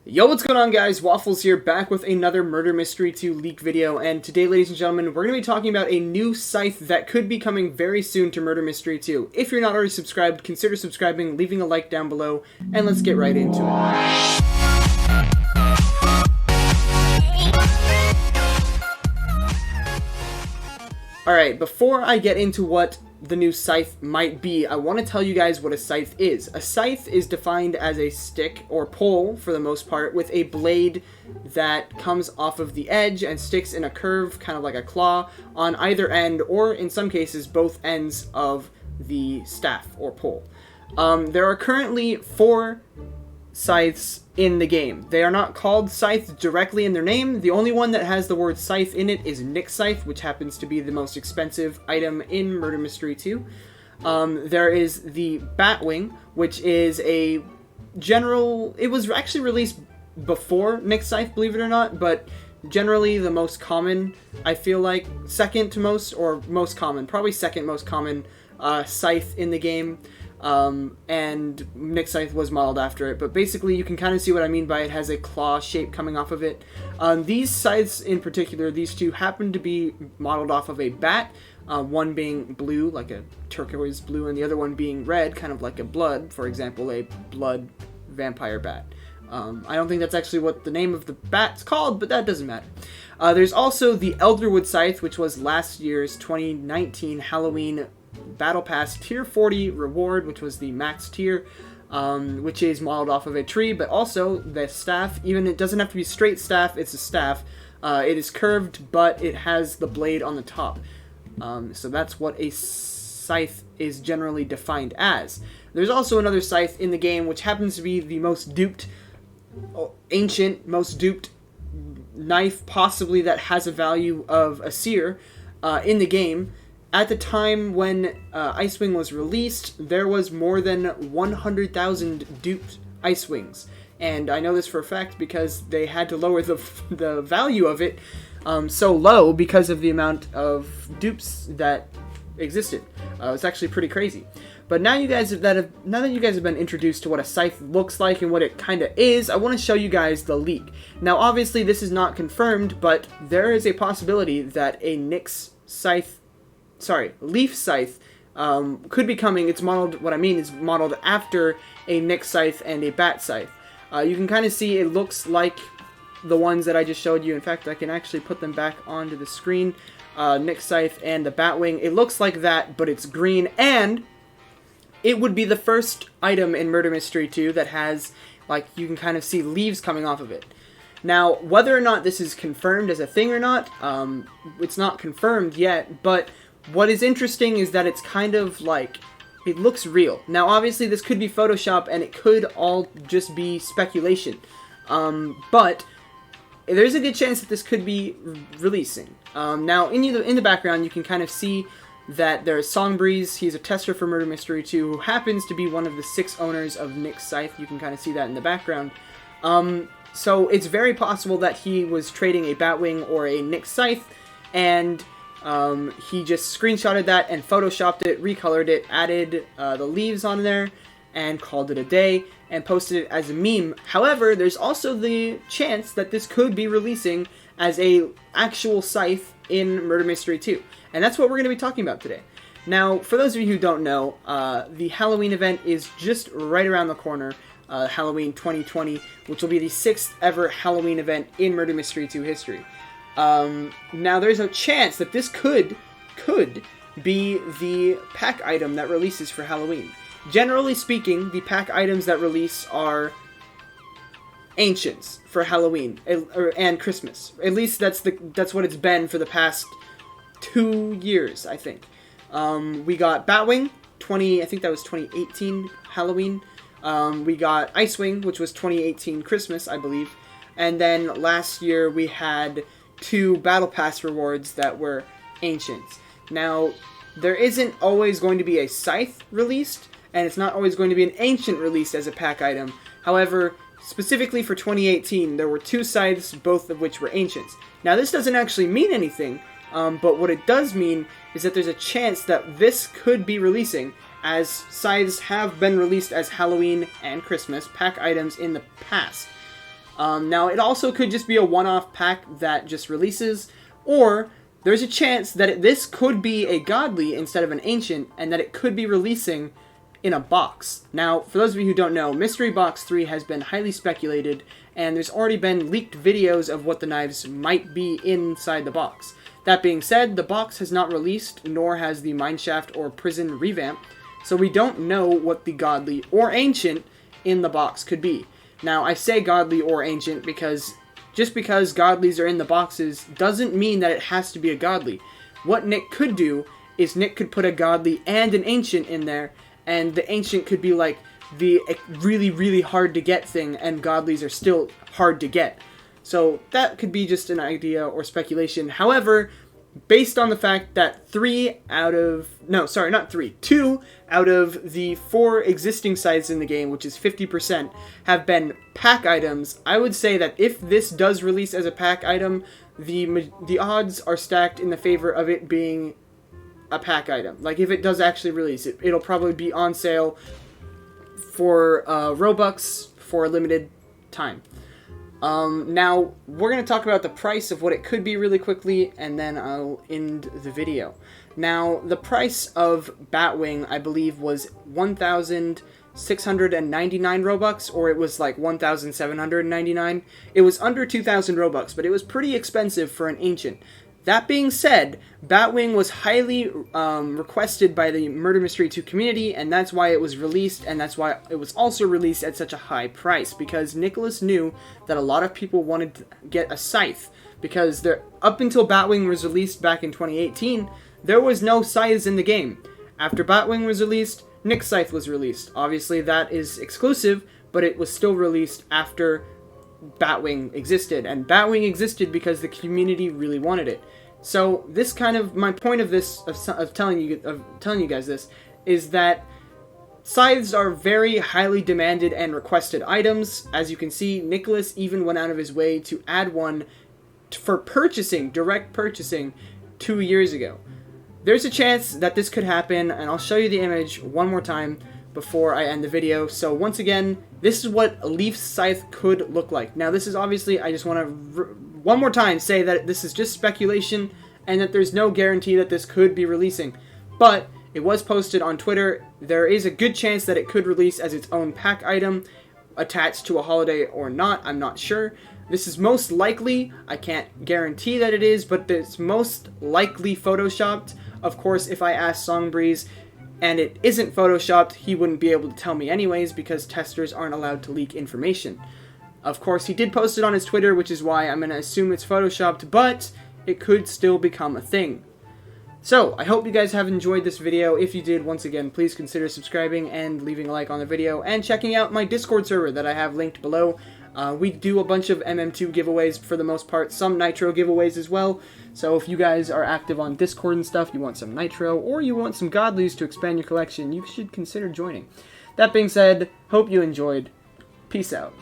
Yo, what's going on, guys? Waffles here, back with another Murder Mystery 2 leak video, and today, ladies and gentlemen, we're going to be talking about a new scythe that could be coming very soon to Murder Mystery 2. If you're not already subscribed, consider subscribing, leaving a like down below, and let's get right into it. Alright, before I get into what the new scythe might be, I want to tell you guys what a scythe is. A scythe is defined as a stick, or pole for the most part, with a blade that comes off of the edge and sticks in a curve, kind of like a claw, on either end, or in some cases, both ends of the staff or pole. There are currently 4 scythes in the game. They are not called scythe directly in their name. The only one that has the word scythe in it is Nick Scythe, which happens to be the most expensive item in Murder Mystery 2. There is the Batwing, which is a general... It was actually released before Nick Scythe, believe it or not, but generally the most common, I feel like, second to most, or most common, probably second most common scythe in the game. And Nick Scythe was modeled after it, but basically you can kind of see what I mean by it has a claw shape coming off of it. These scythes in particular, these two, happen to be modeled off of a bat, one being blue, like a turquoise blue, and the other one being red, kind of like a blood, for example, a blood vampire bat. I don't think that's actually what the name of the bat's called, but that doesn't matter. There's also the Elderwood Scythe, which was last year's 2019 Halloween Battle Pass Tier 40 reward, which was the max tier, which is modeled off of a tree, but also the staff, even it doesn't have to be straight staff, it's a staff. It is curved, but it has the blade on the top. So that's what a scythe is generally defined as. There's also another scythe in the game, which happens to be the most duped, ancient, most duped knife possibly that has a value of a seer in the game. At the time when Icewing was released, there was more than 100,000 duped Icewings. And I know this for a fact because they had to lower the value of it so low because of the amount of dupes that existed. It's actually pretty crazy. But now now that you guys have been introduced to what a scythe looks like and what it kind of is, I want to show you guys the leak. Now, obviously, this is not confirmed, but there is a possibility that a Leaf Scythe could be coming. It's modeled, what I mean is modeled after a Nick Scythe and a Bat Scythe. You can kind of see it looks like the ones that I just showed you. In fact, I can actually put them back onto the screen. Nick Scythe and the Batwing. It looks like that, but it's green, and it would be the first item in Murder Mystery 2 that has, like, you can kind of see leaves coming off of it. Now, whether or not this is confirmed as a thing or not, it's not confirmed yet, but what is interesting is that it's kind of like, it looks real. Now, obviously, this could be Photoshop, and it could all just be speculation. But there's a good chance that this could be releasing. Now, in the background, you can kind of see that there's Songbreeze. He's a tester for Murder Mystery 2, who happens to be one of the 6 owners of Nick Scythe. You can kind of see that in the background. So it's very possible that he was trading a Batwing or a Nick Scythe, and he just screenshotted that and photoshopped it, recolored it, added the leaves on there, and called it a day, and posted it as a meme. However, there's also the chance that this could be releasing as a actual scythe in Murder Mystery 2. And that's what we're going to be talking about today. Now, for those of you who don't know, the Halloween event is just right around the corner. Halloween 2020, which will be the 6th ever Halloween event in Murder Mystery 2 history. Now, there's a chance that this could be the pack item that releases for Halloween. Generally speaking, the pack items that release are ancients for Halloween and Christmas. At least that's what it's been for the past 2 years, I think. We got Batwing, I think that was 2018 Halloween. We got Icewing, which was 2018 Christmas, I believe. And then last year we had 2 Battle Pass rewards that were ancients. Now, there isn't always going to be a scythe released, and it's not always going to be an ancient released as a pack item. However, specifically for 2018, there were 2 scythes, both of which were ancients. Now, this doesn't actually mean anything, but what it does mean is that there's a chance that this could be releasing, as scythes have been released as Halloween and Christmas pack items in the past. Now, it also could just be a one-off pack that just releases, or there's a chance that this could be a godly instead of an ancient, and that it could be releasing in a box. Now, for those of you who don't know, Mystery Box 3 has been highly speculated, and there's already been leaked videos of what the knives might be inside the box. That being said, the box has not released, nor has the Mineshaft or Prison revamp, so we don't know what the godly or ancient in the box could be. Now, I say godly or ancient because just because godlies are in the boxes doesn't mean that it has to be a godly. What Nick could do is Nick could put a godly and an ancient in there, and the ancient could be like the really, really hard to get thing, and godlies are still hard to get. So that could be just an idea or speculation. However, based on the fact that 2 out of the 4 existing scythes in the game, which is 50%, have been pack items, I would say that if this does release as a pack item, the odds are stacked in the favor of it being a pack item. Like, if it does actually release, it'll probably be on sale for Robux for a limited time. Now, we're going to talk about the price of what it could be really quickly, and then I'll end the video. Now, the price of Batwing, I believe, was 1,699 Robux, or it was like 1,799. It was under 2,000 Robux, but it was pretty expensive for an ancient. That being said, Batwing was highly requested by the Murder Mystery 2 community, and that's why it was released, and that's why it was also released at such a high price, because Nicholas knew that a lot of people wanted to get a scythe, because up until Batwing was released back in 2018, there was no scythes in the game. After Batwing was released, Nick's scythe was released. Obviously that is exclusive, but it was still released after Batwing existed, and Batwing existed because the community really wanted it. So this kind of, my point of this, of telling you guys this, is that scythes are very highly demanded and requested items. As you can see, Nicholas even went out of his way to add one for purchasing, direct purchasing, 2 years ago. There's a chance that this could happen, and I'll show you the image one more time before I end the video. So once again, this is what a Leaf's scythe could look like. Now, this is obviously, I just want to one more time say that this is just speculation and that there's no guarantee that this could be releasing. But it was posted on Twitter. There is a good chance that it could release as its own pack item attached to a holiday or not. I'm not sure. This is most likely, I can't guarantee that it is, but it's most likely photoshopped. Of course, if I ask Songbreeze and it isn't photoshopped, he wouldn't be able to tell me anyways, because testers aren't allowed to leak information. Of course, he did post it on his Twitter, which is why I'm going to assume it's photoshopped, but it could still become a thing. So, I hope you guys have enjoyed this video. If you did, once again, please consider subscribing and leaving a like on the video, and checking out my Discord server that I have linked below. We do a bunch of MM2 giveaways for the most part, some Nitro giveaways as well. So if you guys are active on Discord and stuff, you want some Nitro, or you want some Godlies to expand your collection, you should consider joining. That being said, hope you enjoyed. Peace out.